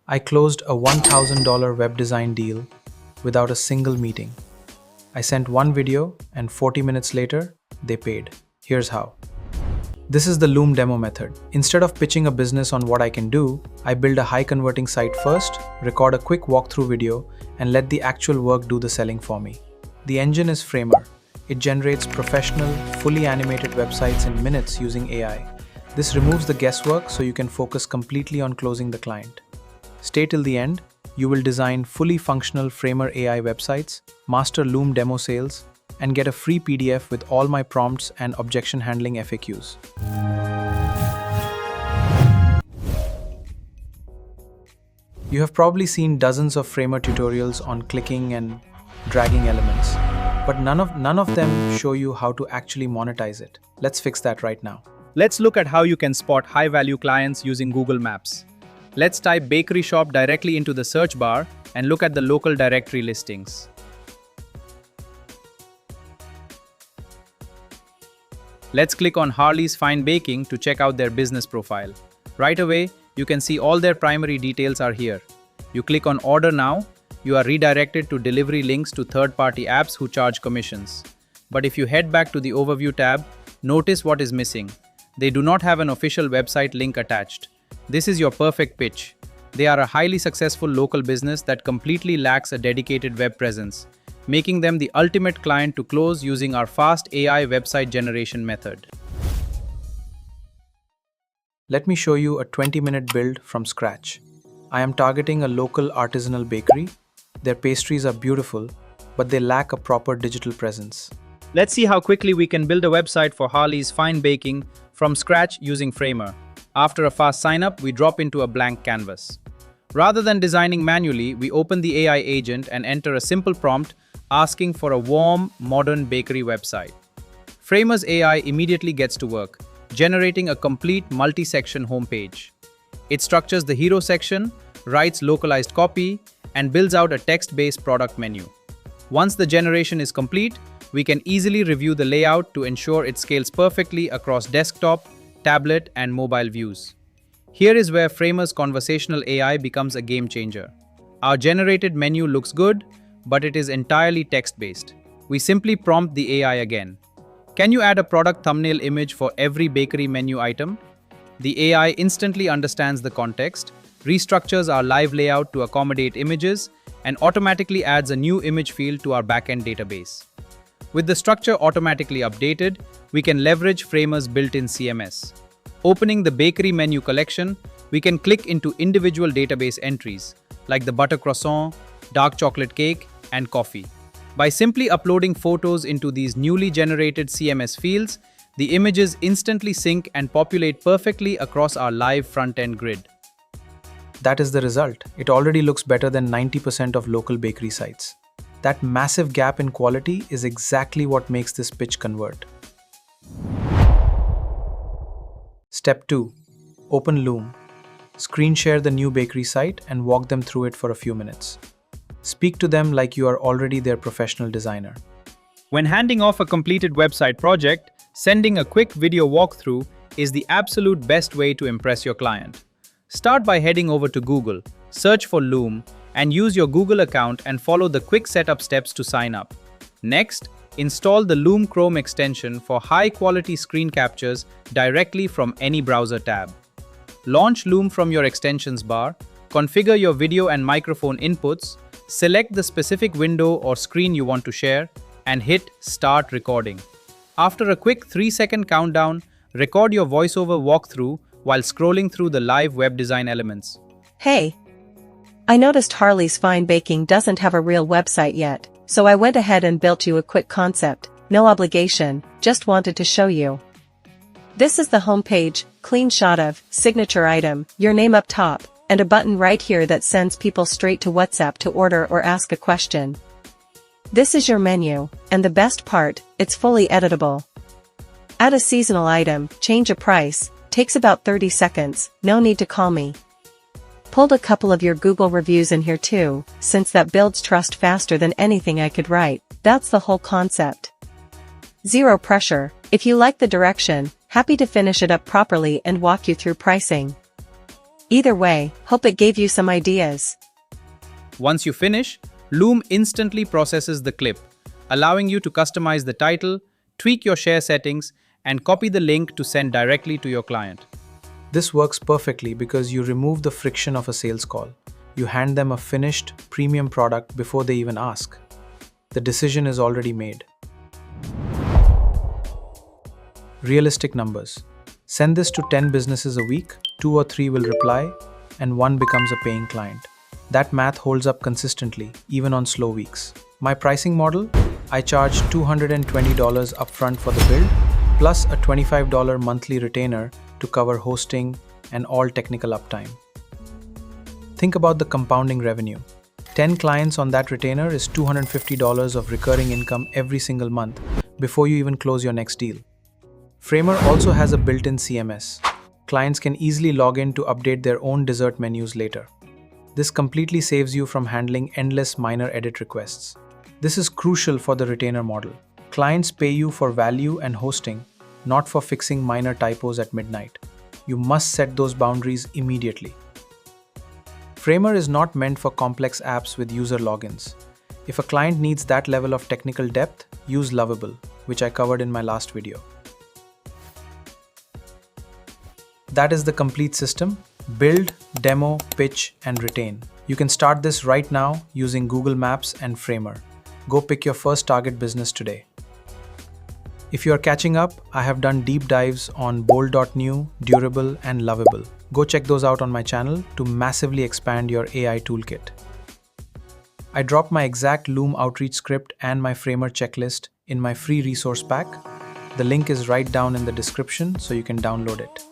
I closed a $1,000 web design deal without a single meeting. I sent one video and 40 minutes later, they paid. Here's how. This is the Loom demo method. Instead of pitching a business on what I can do, I build a high-converting site first, record a quick walkthrough video, and let the actual work do the selling for me. The engine is Framer. It generates professional, fully animated websites in minutes using AI. This removes the guesswork so you can focus completely on closing the client. Stay till the end. You will design fully functional Framer AI websites, master Loom demo sales, and get a free PDF with all my prompts and objection handling FAQs. You have probably seen dozens of Framer tutorials on clicking and dragging elements, but none of them show you how to actually monetize it. Let's fix that right now. Let's look at how you can spot high-value clients using Google Maps. Let's type bakery shop directly into the search bar and look at the local directory listings. Let's click on Harley's Fine Baking to check out their business profile. Right away, you can see all their primary details are here. You click on Order Now, you are redirected to delivery links to third-party apps who charge commissions. But if you head back to the Overview tab, notice what is missing. They do not have an official website link attached. This is your perfect pitch. They are a highly successful local business that completely lacks a dedicated web presence, making them the ultimate client to close using our fast AI website generation method. Let me show you a 20-minute build from scratch. I am targeting a local artisanal bakery. Their pastries are beautiful, but they lack a proper digital presence. Let's see how quickly we can build a website for Harley's Fine Baking from scratch using Framer. After a fast sign-up, we drop into a blank canvas. Rather than designing manually, we open the AI agent and enter a simple prompt asking for a warm, modern bakery website. Framer's AI immediately gets to work, generating a complete multi-section homepage. It structures the hero section, writes localized copy, and builds out a text-based product menu. Once the generation is complete, we can easily review the layout to ensure it scales perfectly across desktop, tablet, and mobile views. Here is where Framer's conversational AI becomes a game changer. Our generated menu looks good, but it is entirely text-based. We simply prompt the AI again. Can you add a product thumbnail image for every bakery menu item? The AI instantly understands the context, restructures our live layout to accommodate images, and automatically adds a new image field to our backend database. With the structure automatically updated, we can leverage Framer's built-in CMS. Opening the bakery menu collection, we can click into individual database entries, like the butter croissant, dark chocolate cake, and coffee. By simply uploading photos into these newly generated CMS fields, the images instantly sync and populate perfectly across our live front-end grid. That is the result. It already looks better than 90% of local bakery sites. That massive gap in quality is exactly what makes this pitch convert. Step 2. Open Loom. Screen share the new bakery site and walk them through it for a few minutes. Speak to them like you are already their professional designer. When handing off a completed website project, sending a quick video walkthrough is the absolute best way to impress your client. Start by heading over to Google, search for Loom, and use your Google account and follow the quick setup steps to sign up. Next, install the Loom Chrome extension for high-quality screen captures directly from any browser tab. Launch Loom from your extensions bar, configure your video and microphone inputs, select the specific window or screen you want to share, and hit Start Recording. After a quick 3-second countdown, record your voiceover walkthrough while scrolling through the live web design elements. Hey, I noticed Harley's Fine Baking doesn't have a real website yet, so I went ahead and built you a quick concept, no obligation, just wanted to show you. This is the homepage, clean shot of, signature item, your name up top, and a button right here that sends people straight to WhatsApp to order or ask a question. This is your menu, and the best part, it's fully editable. Add a seasonal item, change a price, takes about 30 seconds, no need to call me. Pulled a couple of your Google reviews in here too, since that builds trust faster than anything I could write. That's the whole concept. Zero pressure. If you like the direction, happy to finish it up properly and walk you through pricing. Either way, hope it gave you some ideas. Once you finish, Loom instantly processes the clip, allowing you to customize the title, tweak your share settings, and copy the link to send directly to your client. This works perfectly because you remove the friction of a sales call. You hand them a finished, premium product before they even ask. The decision is already made. Realistic numbers. Send this to 10 businesses a week, 2 or 3 will reply, and 1 becomes a paying client. That math holds up consistently, even on slow weeks. My pricing model? I charge $220 upfront for the build, plus a $25 monthly retainer to cover hosting and all technical uptime. Think about the compounding revenue. 10 clients on that retainer is $250 of recurring income every single month before you even close your next deal. Framer also has a built-in CMS. Clients can easily log in to update their own dessert menus later. This completely saves you from handling endless minor edit requests. This is crucial for the retainer model. Clients pay you for value and hosting, not for fixing minor typos at midnight. You must set those boundaries immediately. Framer is not meant for complex apps with user logins. If a client needs that level of technical depth, use Lovable, which I covered in my last video. That is the complete system: build, demo, pitch, and retain. You can start this right now using Google Maps and Framer. Go pick your first target business today. If you are catching up, I have done deep dives on Bolt.new, Durable, and Lovable. Go check those out on my channel to massively expand your AI toolkit. I dropped my exact Loom Outreach script and my Framer checklist in my free resource pack. The link is right down in the description so you can download it.